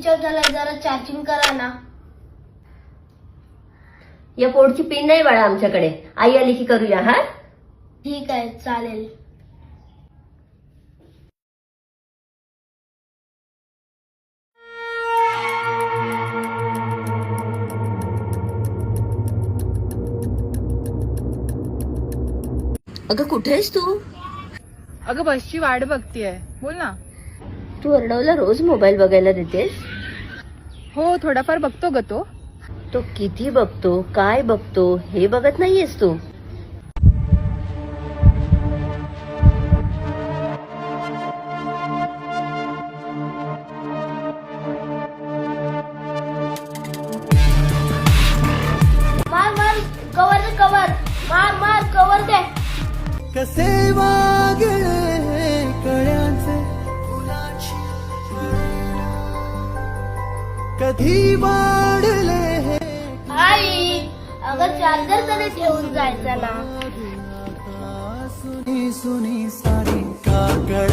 Switch off झाला, जरा charging करा ना. या पोर्टची पिन नाही बाळा आमच्याकडे. आई आली की करूया. हा ठीक आहे, चालेल. अगं कुठे आहेस तू? अगं बसची वाट बघतीये. बोल ना. तू अर्णवला रोज मोबाईल बघायला देतेस? हो, थोडाफार बघतो ग तो. तो किती बघतो, काय बघतो हे बघत नाहीयेस तू? मार मार, कवर दे, कवर. मार मार, कवर दे. कसे वागले कळ्यांचे फुलाची कधी वाढले हे आई, अगं चार्जर तरी ठेवून जायचं ना. सुनी सुनी सारी काकड